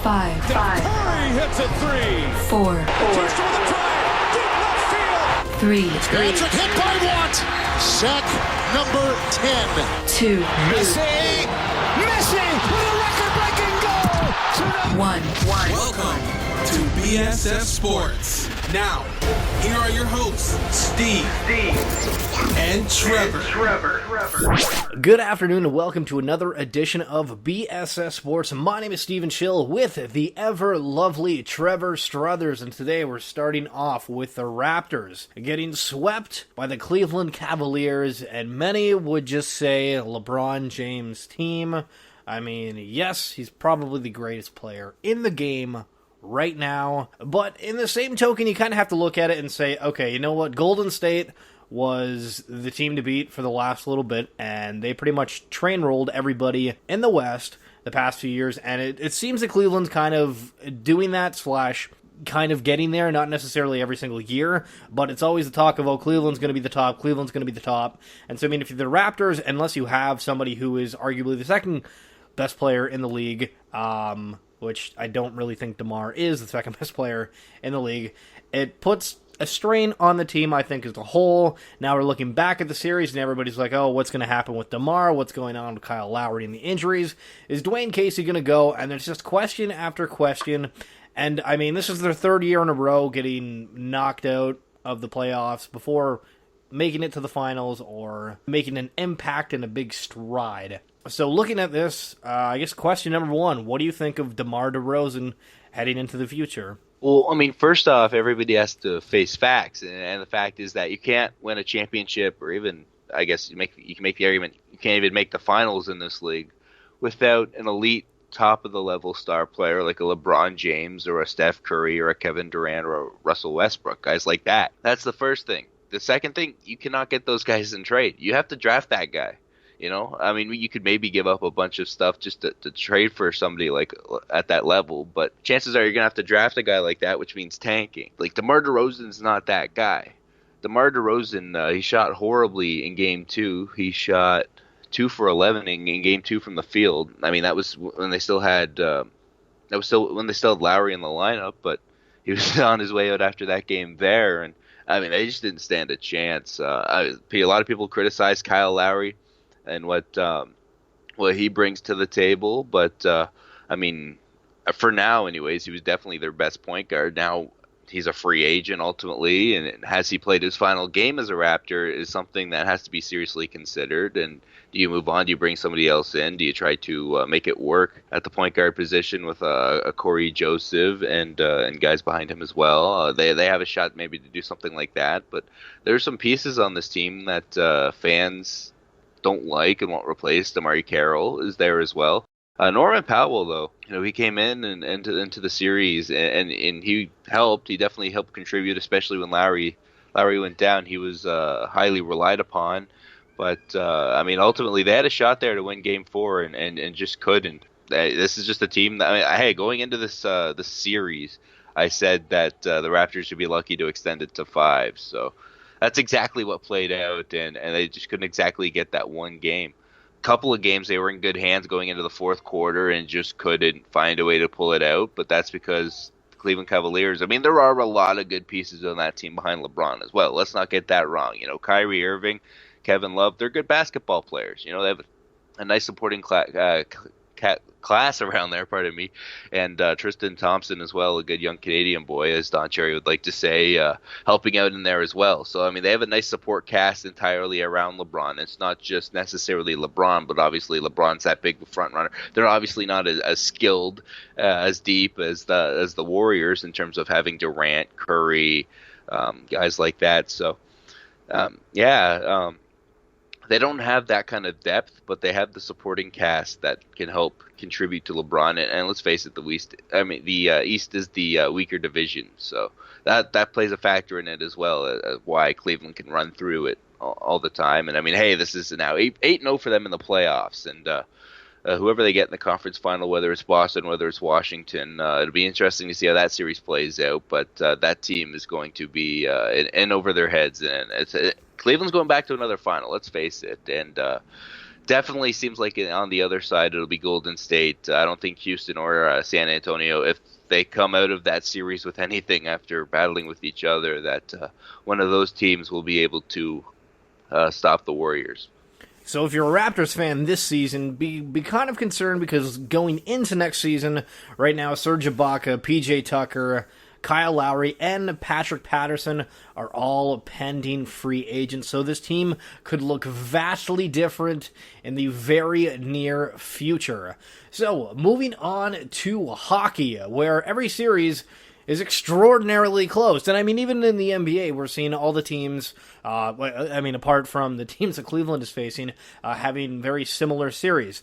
5. Curry hits a three. 4. Just for the drive. Deep left field. 3. Patrick hit by Watt. Sack number 10. 2. Messi with a record-breaking goal. 1. Welcome to BSS Sports. Now, here are your hosts, Steve, and Trevor. Good afternoon and welcome to another edition of BSS Sports. My name is Steve and Schill with the ever lovely Trevor Struthers, and today we're starting off with the Raptors getting swept by the Cleveland Cavaliers, and many would just say LeBron James' team. I mean, yes, he's probably the greatest player in the game right now, but in the same token, you kind of have to look at it and say, okay, you know what, Golden State was the team to beat for the last little bit, and they pretty much train-rolled everybody in the West the past few years, and it seems that Cleveland's kind of doing that / kind of getting there, not necessarily every single year, but it's always the talk of, oh, Cleveland's going to be the top, and so, I mean, if you're the Raptors, unless you have somebody who is arguably the second best player in the league, which I don't really think DeMar is the second best player in the league, it puts a strain on the team, I think, as a whole. Now we're looking back at the series, and everybody's like, oh, what's going to happen with DeMar? What's going on with Kyle Lowry and the injuries? Is Dwayne Casey going to go? And there's just question after question. And, I mean, this is their third year in a row getting knocked out of the playoffs before making it to the finals or making an impact and a big stride. So looking at this, I guess question number one, what do you think of DeMar DeRozan heading into the future? Well, I mean, first off, everybody has to face facts, and the fact is that you can't win a championship, or even, I guess, you can make the argument, you can't even make the finals in this league without an elite top-of-the-level star player like a LeBron James or a Steph Curry or a Kevin Durant or a Russell Westbrook, guys like that. That's the first thing. The second thing, you cannot get those guys in trade. You have to draft that guy. You know, I mean, you could maybe give up a bunch of stuff just to trade for somebody like at that level, but chances are you're going to have to draft a guy like that, which means tanking. Like, DeMar DeRozan's not that guy. DeMar DeRozan, he shot horribly in Game 2. He shot 2 for 11 in Game 2 from the field. I mean, that was when they still had when they still had Lowry in the lineup, but he was on his way out after that game there, and I mean, they just didn't stand a chance. A lot of people criticize Kyle Lowry and what he brings to the table, but I mean, for now, anyways, he was definitely their best point guard. Now he's a free agent ultimately, and has he played his final game as a Raptor is something that has to be seriously considered. And do you move on? Do you bring somebody else in? Do you try to make it work at the point guard position with a Corey Joseph and guys behind him as well? They have a shot maybe to do something like that, but there's some pieces on this team that fans don't like and won't replace. DeMarre Carroll is there as well. Norman Powell, though, you know, he came in and into the series and he helped. He definitely helped contribute, especially when Lowry went down. He was highly relied upon, but I mean, ultimately they had a shot there to win Game 4 and just couldn't. This is just a team that, I mean, hey, going into this series, I said that the Raptors should be lucky to extend it to 5. So that's exactly what played out, and they just couldn't exactly get that one game. Couple of games they were in good hands going into the fourth quarter and just couldn't find a way to pull it out, but that's because the Cleveland Cavaliers, I mean, there are a lot of good pieces on that team behind LeBron as well. Let's not get that wrong. You know, Kyrie Irving, Kevin Love, they're good basketball players. You know, they have a nice supporting class around there, pardon me, and Tristan Thompson as well, a good young Canadian boy, as Don Cherry would like to say, helping out in there as well. So, I mean, they have a nice support cast entirely around LeBron. It's not just necessarily LeBron, but obviously LeBron's that big front runner. They're obviously not as skilled, as deep as the Warriors in terms of having Durant, Curry, guys like that. So, they don't have that kind of depth, but they have the supporting cast that can help contribute to LeBron. And let's face it, the East is the weaker division, so that plays a factor in it as well. Why Cleveland can run through it all the time. And I mean, hey, this is now 8-0 for them in the playoffs, and whoever they get in the conference final, whether it's Boston, whether it's Washington, it'll be interesting to see how that series plays out. But that team is going to be in over their heads, and Cleveland's going back to another final. Let's face it, and definitely seems like on the other side it'll be Golden State. I don't think Houston or San Antonio, if they come out of that series with anything after battling with each other, that one of those teams will be able to stop the Warriors. So if you're a Raptors fan this season, be kind of concerned because going into next season, right now, Serge Ibaka, PJ Tucker, Kyle Lowry, and Patrick Patterson are all pending free agents. So this team could look vastly different in the very near future. So moving on to hockey, where every series is extraordinarily close. And I mean, even in the NBA, we're seeing all the teams, apart from the teams that Cleveland is facing, having very similar series.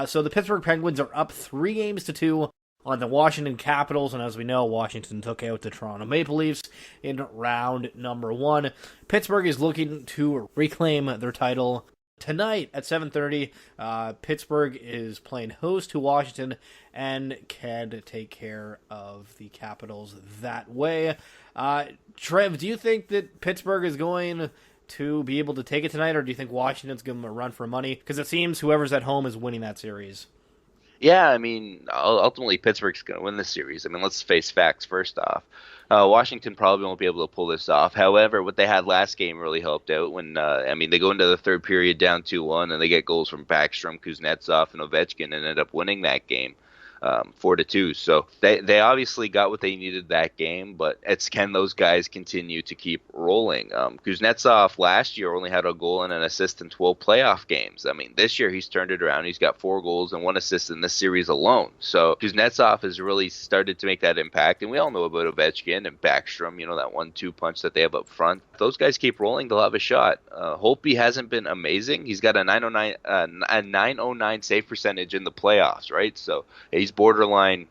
So the Pittsburgh Penguins are up 3-2 on the Washington Capitals, and as we know, Washington took out the Toronto Maple Leafs in round number 1. Pittsburgh is looking to reclaim their title tonight at 7:30. Pittsburgh is playing host to Washington and can take care of the Capitals that way. Trev, do you think that Pittsburgh is going to be able to take it tonight, or do you think Washington's giving them a run for money? Because it seems whoever's at home is winning that series. Yeah, I mean, ultimately Pittsburgh's going to win this series. I mean, let's face facts first off. Washington probably won't be able to pull this off. However, what they had last game really helped out when, they go into the third period down 2-1, and they get goals from Backstrom, Kuznetsov, and Ovechkin, and end up winning that game 4-2. So they obviously got what they needed that game, but can those guys continue to keep rolling? Kuznetsov last year only had a goal and an assist in 12 playoff games. I mean, this year he's turned it around. He's got 4 goals and 1 assist in this series alone. So Kuznetsov has really started to make that impact, and we all know about Ovechkin and Backstrom, that 1-2 punch that they have up front. If those guys keep rolling, they'll have a shot. Holtby hasn't been amazing. He's got a 909 save percentage in the playoffs, right? So he's borderline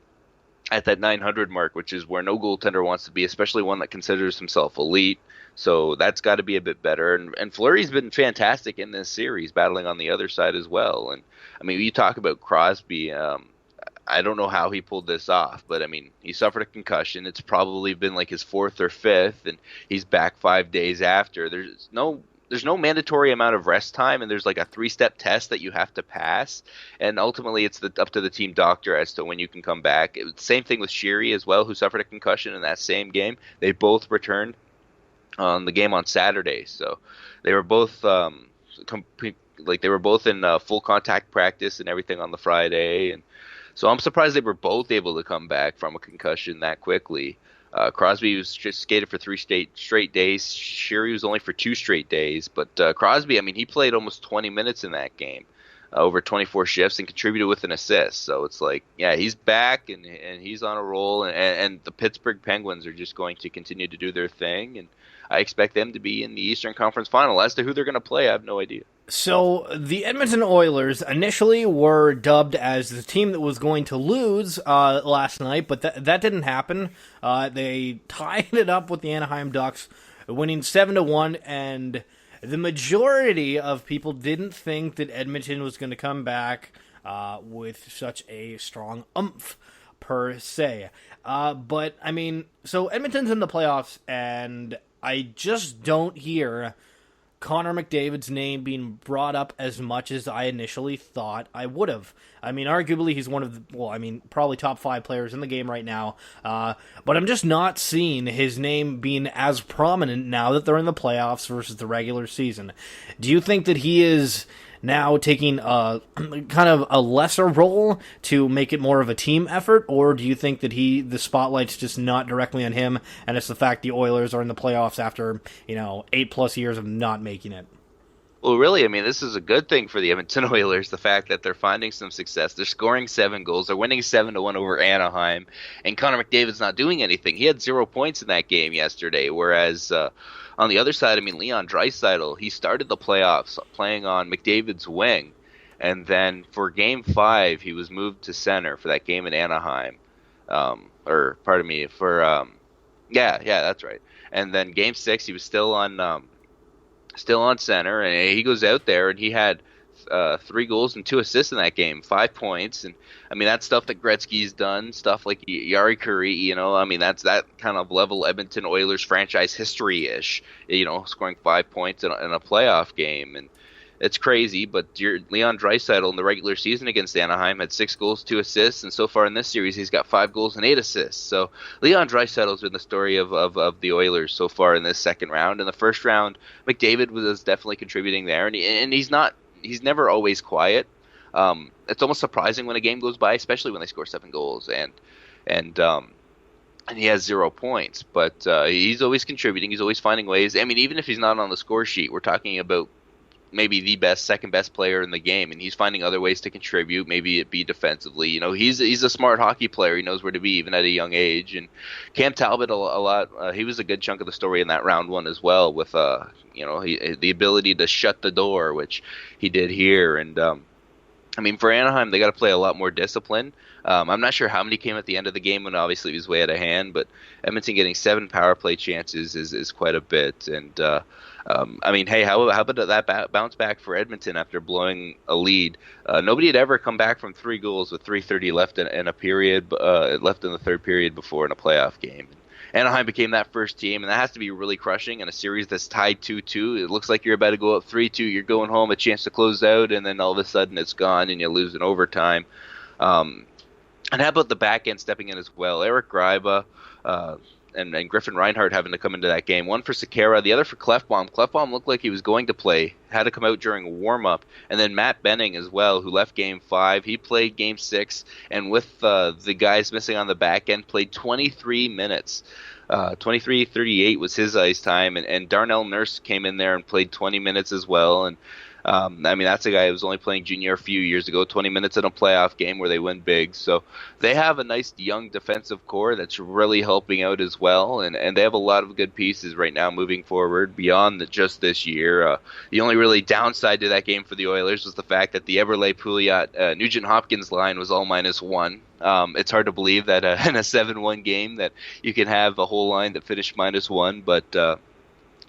at that 900 mark, which is where no goaltender wants to be, especially one that considers himself elite. So that's got to be a bit better. And Fleury's been fantastic in this series, battling on the other side as well. And I mean, you talk about Crosby. I don't know how he pulled this off, but I mean, he suffered a concussion. It's probably been like his 4th or 5th, and he's back 5 days after. There's no mandatory amount of rest time, and there's like a 3-step test that you have to pass, and ultimately it's up to the team doctor as to when you can come back. Same thing with Sheary as well, who suffered a concussion in that same game. They both returned on the game on Saturday, so they were both in full contact practice and everything on the Friday, and so I'm surprised they were both able to come back from a concussion that quickly. Crosby was just skated for 3 straight days. Sheary was only for 2 straight days. But Crosby, I mean, he played almost 20 minutes in that game, over 24 shifts, and contributed with an assist. So it's like, yeah, he's back, and he's on a roll. And the Pittsburgh Penguins are just going to continue to do their thing. And I expect them to be in the Eastern Conference Final. As to who they're going to play, I have no idea. So the Edmonton Oilers initially were dubbed as the team that was going to lose last night, but that didn't happen. They tied it up with the Anaheim Ducks, winning 7-1, and the majority of people didn't think that Edmonton was going to come back with such a strong oomph per se. But I mean, so Edmonton's in the playoffs, and I just don't hear Connor McDavid's name being brought up as much as I initially thought I would have. I mean, arguably he's one of the, probably top 5 players in the game right now. But I'm just not seeing his name being as prominent now that they're in the playoffs versus the regular season. Do you think that he is now taking a kind of a lesser role to make it more of a team effort, or do you think that the spotlight's just not directly on him, and it's the fact the Oilers are in the playoffs after 8+ years of not making it? Well, really, I mean, this is a good thing for the Edmonton Oilers, the fact that they're finding some success. They're scoring 7 goals. They're winning 7-1 over Anaheim, and Connor McDavid's not doing anything. He had 0 points in that game yesterday, whereas on the other side, I mean, Leon Draisaitl, he started the playoffs playing on McDavid's wing, and then for Game 5, he was moved to center for that game in Anaheim. Yeah, that's right. And then Game 6, he was still on center, and he goes out there, and he had 3 goals and 2 assists in that game, 5 points, and I mean that's stuff that Gretzky's done, stuff like Jari Kurri, I mean that's that kind of level Edmonton Oilers franchise history-ish, scoring 5 points in a playoff game, and It's crazy, but Leon Draisaitl in the regular season against Anaheim had 6 goals, 2 assists, and so far in this series he's got 5 goals and 8 assists. So Leon Draisaitl's been the story of the Oilers so far in this second round. In the first round, McDavid was definitely contributing there, and he's never always quiet. It's almost surprising when a game goes by, especially when they score 7 goals and he has 0 points. But he's always contributing. He's always finding ways. I mean, even if he's not on the score sheet, we're talking about maybe the second best player in the game, and he's finding other ways to contribute. Maybe it be defensively. He's a smart hockey player. He knows where to be even at a young age. And Cam Talbot a lot. He was a good chunk of the story in that round one as well, with the ability to shut the door, which he did here. And I mean, for Anaheim, they got to play a lot more discipline. I'm not sure how many came at the end of the game when obviously he was way out of hand, but Edmonton getting 7 power play chances is quite a bit. And I mean, hey, how about that bounce back for Edmonton after blowing a lead? Nobody had ever come back from 3 goals with 3:30 left in a period, left in the third period before in a playoff game. Anaheim became that first team, and that has to be really crushing in a series that's tied 2-2. It looks like you're about to go up 3-2. You're going home, a chance to close out, and then all of a sudden it's gone, and you lose in overtime. And how about the back end stepping in as well? Eric Greiba and Griffin Reinhart having to come into that game. One for Sekera, the other for Klefbom. Klefbom looked like he was going to play, had to come out during warm-up. And then Matt Benning as well, who left Game 5. He played Game 6, and with the guys missing on the back end, played 23 minutes. 23-38 was his ice time, and Darnell Nurse came in there and played 20 minutes as well. And I mean, that's a guy who was only playing junior a few years ago, 20 minutes in a playoff game where they win big. So they have a nice young defensive core that's really helping out as well, and they have a lot of good pieces right now moving forward beyond just this year. The only really downside to that game for the Oilers was the fact that the Eberle Pouliot Nugent Hopkins line was all -1. It's hard to believe that in a 7-1 game that you can have a whole line that finished -1, but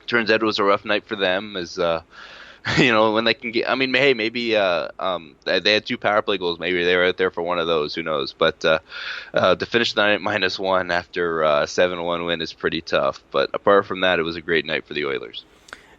turns out it was a rough night for them as when they can get, I mean, hey, maybe they had 2 power play goals. Maybe they were out there for one of those. Who knows? But to finish the night at -1 after a 7-1 win is pretty tough. But apart from that, it was a great night for the Oilers.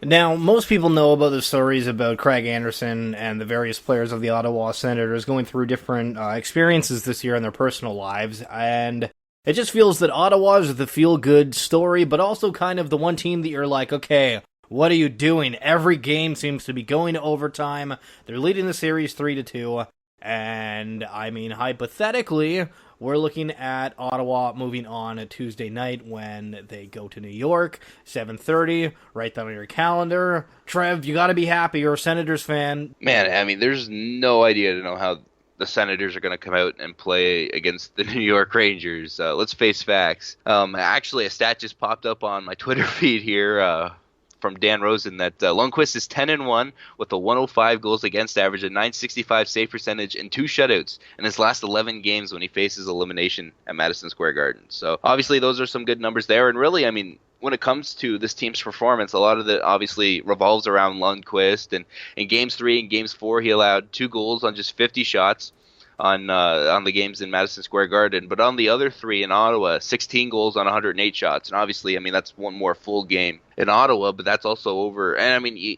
Now, most people know about the stories about Craig Anderson and the various players of the Ottawa Senators going through different experiences this year in their personal lives, and it just feels that Ottawa is the feel-good story, but also kind of the one team that you're like, okay, what are you doing? Every game seems to be going to overtime. They're leading the series 3-2. And, I mean, hypothetically, we're looking at Ottawa moving on a Tuesday night when they go to New York, 7:30. Write that on your calendar. Trev, you gotta be happy. You're a Senators fan. Man, I mean, there's no idea to know how the Senators are going to come out and play against the New York Rangers. Let's face facts. Actually, a stat just popped up on my Twitter feed here, from Dan Rosen, that Lundqvist is 10-1 with a 105 goals against average, a .965 save percentage, and 2 shutouts in his last 11 games when he faces elimination at Madison Square Garden. So obviously those are some good numbers there. And really, I mean, when it comes to this team's performance, a lot of it obviously revolves around Lundqvist. And in Games 3 and Games 4, he allowed 2 goals on just 50 shots on the games in Madison Square Garden. But on the other 3 in Ottawa, 16 goals on 108 shots. And obviously, I mean, that's one more full game in Ottawa, but that's also over, and I mean, you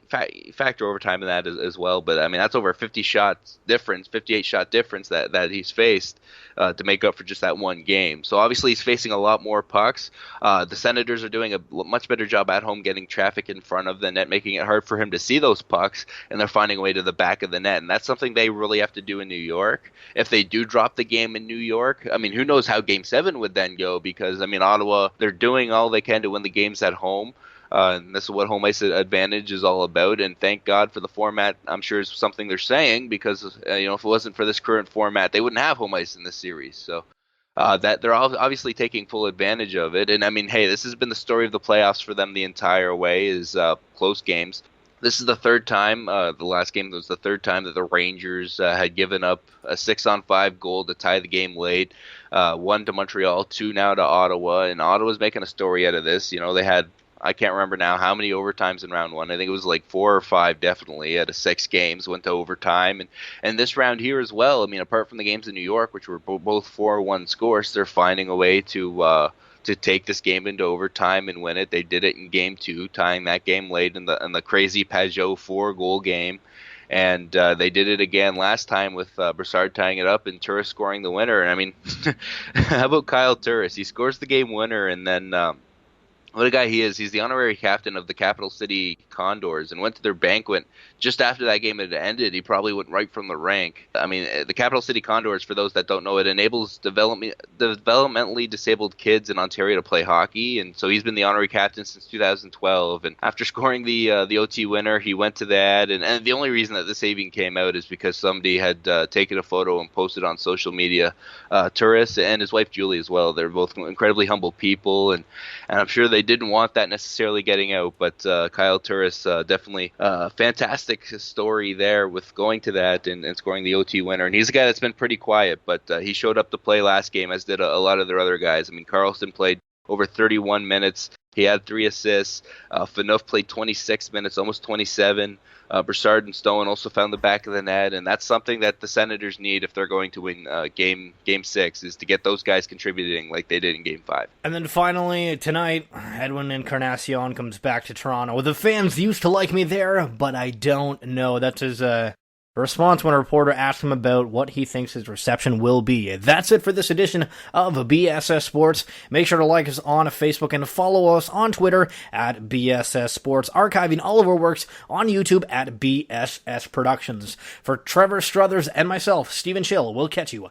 factor overtime in that as well, but I mean, that's over a 58 shot difference that he's faced to make up for just that one game. So obviously he's facing a lot more pucks. The Senators are doing a much better job at home getting traffic in front of the net, making it hard for him to see those pucks, and they're finding a way to the back of the net, and that's something they really have to do in New York. If they do drop the game in New York, I mean, who knows how Game 7 would then go, because, I mean, Ottawa, they're doing all they can to win the games at home. And this is what home ice advantage is all about, and thank God for the format. I'm sure is something they're saying, because if it wasn't for this current format, they wouldn't have home ice in this series. So that they're obviously taking full advantage of it. And I mean, hey, this has been the story of the playoffs for them the entire way, is close games. This is the third time. The last game was the third time that the Rangers had given up a 6-on-5 goal to tie the game late. 1 to Montreal, 2 now to Ottawa, and Ottawa's making a story out of this. They had I can't remember now how many overtimes in round one. I think it was like 4 or 5 definitely out of 6 games went to overtime. And this round here as well, I mean, apart from the games in New York, which were both 4-1 scores, they're finding a way to take this game into overtime and win it. They did it in game 2, tying that game late in the crazy Pajot 4-goal game. And they did it again last time with Broussard tying it up and Turris scoring the winner. And I mean, how about Kyle Turris? He scores the game winner, and then what a guy he is. He's the honorary captain of the Capital City Condors and went to their banquet just after that game had ended. He probably went right from the rank. I mean, the Capital City Condors, for those that don't know, it enables developmentally disabled kids in Ontario to play hockey, and so he's been the honorary captain since 2012. And after scoring the OT winner, he went to that, and the only reason that this even came out is because somebody had taken a photo and posted on social media. Turris and his wife Julie as well. They're both incredibly humble people, and I'm sure they didn't want that necessarily getting out, but Kyle Turris definitely fantastic story there with going to that and scoring the OT winner. And he's a guy that's been pretty quiet, but he showed up to play last game, as did a lot of their other guys. I mean, Carlson played over 31 minutes. He had 3 assists. Phaneuf played 26 minutes, almost 27. Broussard and Stone also found the back of the net, and that's something that the Senators need if they're going to win game 6, is to get those guys contributing like they did in game 5. And then finally, tonight, Edwin Encarnacion comes back to Toronto. The fans used to like me there, but I don't know. That's his response when a reporter asked him about what he thinks his reception will be. That's it for this edition of BSS Sports. Make sure to like us on Facebook and follow us on Twitter at BSS Sports, archiving all of our works on YouTube at BSS Productions. For Trevor, Struthers, and myself, Stephen Schill, we'll catch you